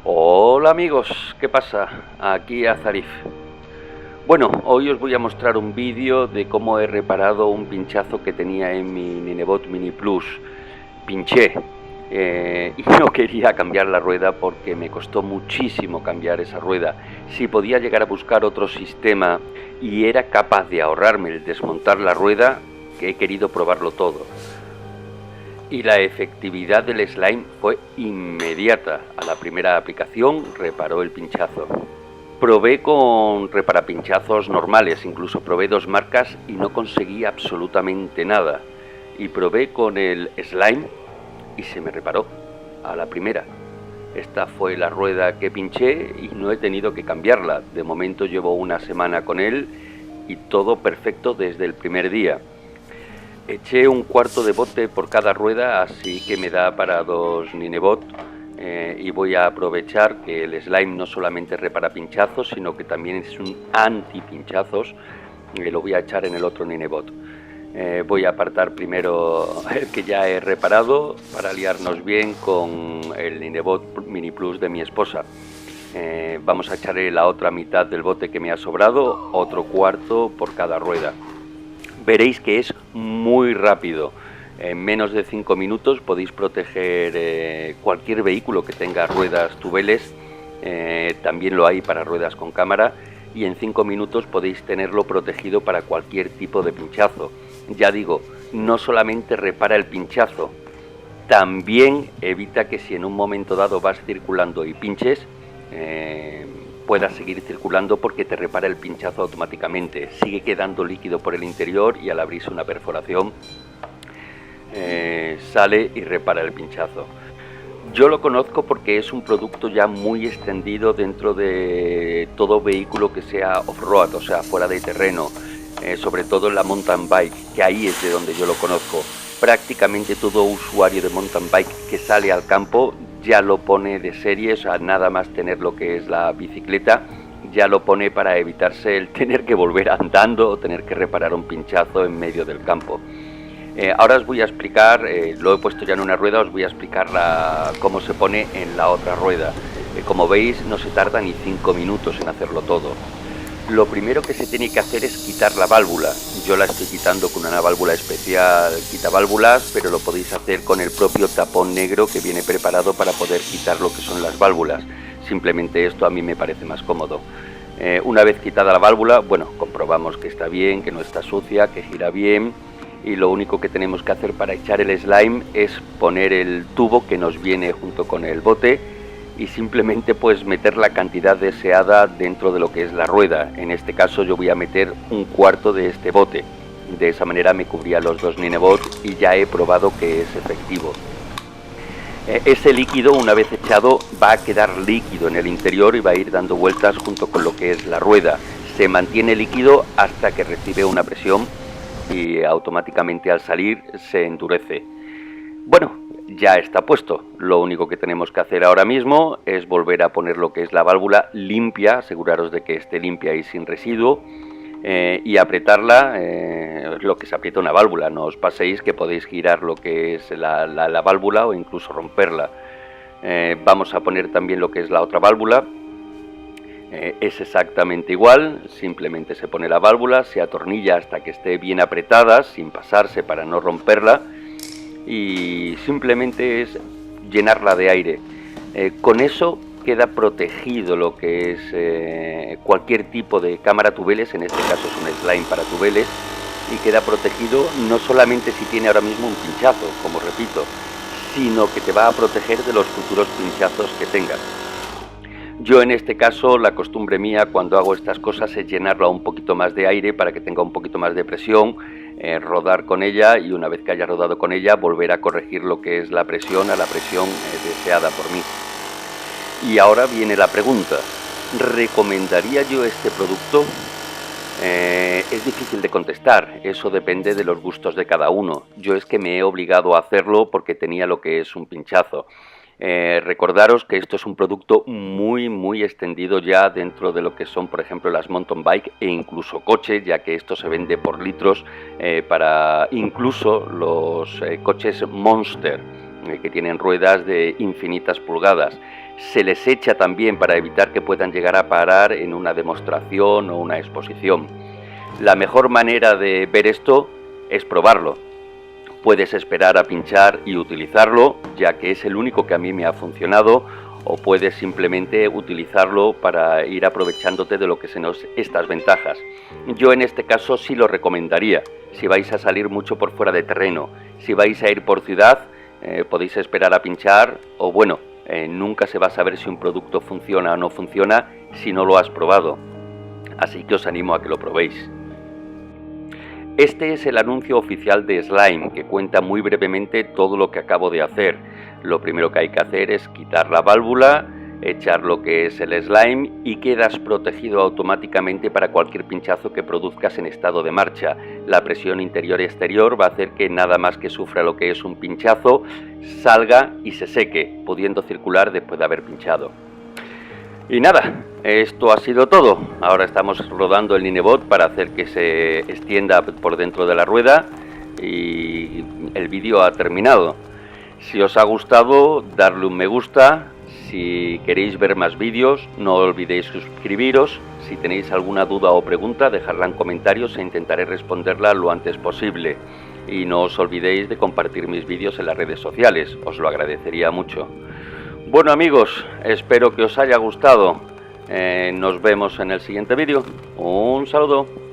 Hola amigos, ¿qué pasa? Aquí Azarif. Bueno, hoy os voy a mostrar un vídeo de cómo he reparado un pinchazo que tenía en mi Ninebot Mini Plus. Pinché y no quería cambiar la rueda porque me costó muchísimo cambiar esa rueda. Si podía llegar a buscar otro sistema y era capaz de ahorrarme el desmontar la rueda, que he querido probarlo todo. Y la efectividad del slime fue inmediata. A la primera aplicación reparó el pinchazo. Probé con reparapinchazos normales, incluso probé 2 marcas y no conseguí absolutamente nada. Y probé con el slime y se me reparó a la primera. Esta fue la rueda que pinché y no he tenido que cambiarla. De momento llevo una semana con él y todo perfecto desde el primer día. Eché un cuarto de bote por cada rueda, así que me da para 2 Ninebot. Y voy a aprovechar que el slime no solamente repara pinchazos, sino que también es un anti-pinchazos. Lo voy a echar en el otro Ninebot. Voy a apartar primero el que ya he reparado para liarnos bien con el Ninebot Mini Plus de mi esposa. Vamos a echarle la otra mitad del bote que me ha sobrado, otro cuarto por cada rueda. Veréis que es muy rápido. En menos de 5 minutos podéis proteger cualquier vehículo que tenga ruedas tubeles. También lo hay para ruedas con cámara. Y en 5 minutos podéis tenerlo protegido para cualquier tipo de pinchazo. Ya digo, no solamente repara el pinchazo, también evita que si en un momento dado vas circulando y pinches, puedas seguir circulando porque te repara el pinchazo automáticamente. Sigue quedando líquido por el interior y al abrirse una perforación sale y repara el pinchazo. Yo lo conozco porque es un producto ya muy extendido dentro de todo vehículo que sea off-road, o sea, fuera de terreno, sobre todo en la mountain bike, que ahí es de donde yo lo conozco. Prácticamente todo usuario de mountain bike que sale al campo ya lo pone de serie, o sea, nada más tener lo que es la bicicleta, ya lo pone para evitarse el tener que volver andando o tener que reparar un pinchazo en medio del campo. Ahora os voy a explicar, lo he puesto ya en una rueda, os voy a explicar cómo se pone en la otra rueda. Como veis, no se tarda ni 5 minutos en hacerlo todo. Lo primero que se tiene que hacer es quitar la válvula. Yo la estoy quitando con una válvula especial quitaválvulas, pero lo podéis hacer con el propio tapón negro que viene preparado para poder quitar lo que son las válvulas. Simplemente esto a mí me parece más cómodo. Una vez quitada la válvula, bueno, comprobamos que está bien, que no está sucia, que gira bien. Y lo único que tenemos que hacer para echar el slime es poner el tubo que nos viene junto con el bote y simplemente pues meter la cantidad deseada dentro de lo que es la rueda. En este caso yo voy a meter un cuarto de este bote. De esa manera me cubría los 2 Ninebot y ya he probado que es efectivo. Ese líquido, una vez echado, va a quedar líquido en el interior y va a ir dando vueltas junto con lo que es la rueda. Se mantiene líquido hasta que recibe una presión y automáticamente al salir se endurece. Bueno, ya está puesto. Lo único que tenemos que hacer ahora mismo es volver a poner lo que es la válvula limpia, aseguraros de que esté limpia y sin residuo, y apretarla, lo que se aprieta una válvula. No os paséis que podéis girar lo que es la válvula o incluso romperla. Vamos a poner también lo que es la otra válvula. Es exactamente igual, simplemente se pone la válvula, se atornilla hasta que esté bien apretada, sin pasarse para no romperla, y simplemente es llenarla de aire. Con eso queda protegido lo que es cualquier tipo de cámara tubeles, en este caso es un slime para tubeles, y queda protegido no solamente si tiene ahora mismo un pinchazo, como repito, sino que te va a proteger de los futuros pinchazos que tengas. Yo en este caso, la costumbre mía cuando hago estas cosas es llenarla un poquito más de aire para que tenga un poquito más de presión, rodar con ella y una vez que haya rodado con ella volver a corregir lo que es la presión a la presión deseada por mí. Y ahora viene la pregunta, ¿recomendaría yo este producto? Es difícil de contestar, eso depende de los gustos de cada uno. Yo es que me he obligado a hacerlo porque tenía lo que es un pinchazo. Recordaros que esto es un producto muy extendido ya dentro de lo que son, por ejemplo, las mountain bike e incluso coches, ya que esto se vende por litros para incluso los coches Monster. que tienen ruedas de infinitas pulgadas. Se les echa también para evitar que puedan llegar a parar en una demostración o una exposición. La mejor manera de ver esto es probarlo. Puedes esperar a pinchar y utilizarlo, ya que es el único que a mí me ha funcionado, o puedes simplemente utilizarlo para ir aprovechándote de lo que son estas ventajas. Yo en este caso sí lo recomendaría. Si vais a salir mucho por fuera de terreno, si vais a ir por ciudad, podéis esperar a pinchar, o bueno, nunca se va a saber si un producto funciona o no funciona si no lo has probado. Así que os animo a que lo probéis. Este es el anuncio oficial de Slime, que cuenta muy brevemente todo lo que acabo de hacer. Lo primero que hay que hacer es quitar la válvula, echar lo que es el slime y quedas protegido automáticamente para cualquier pinchazo que produzcas en estado de marcha. La presión interior y exterior va a hacer que nada más que sufra lo que es un pinchazo, salga y se seque, pudiendo circular después de haber pinchado. Y nada, esto ha sido todo. Ahora estamos rodando el Ninebot para hacer que se extienda por dentro de la rueda y el vídeo ha terminado. Si os ha gustado, darle un me gusta. Si queréis ver más vídeos, no olvidéis suscribiros. Si tenéis alguna duda o pregunta, dejadla en comentarios e intentaré responderla lo antes posible. Y no os olvidéis de compartir mis vídeos en las redes sociales, os lo agradecería mucho. Bueno amigos, espero que os haya gustado. Nos vemos en el siguiente vídeo. Un saludo.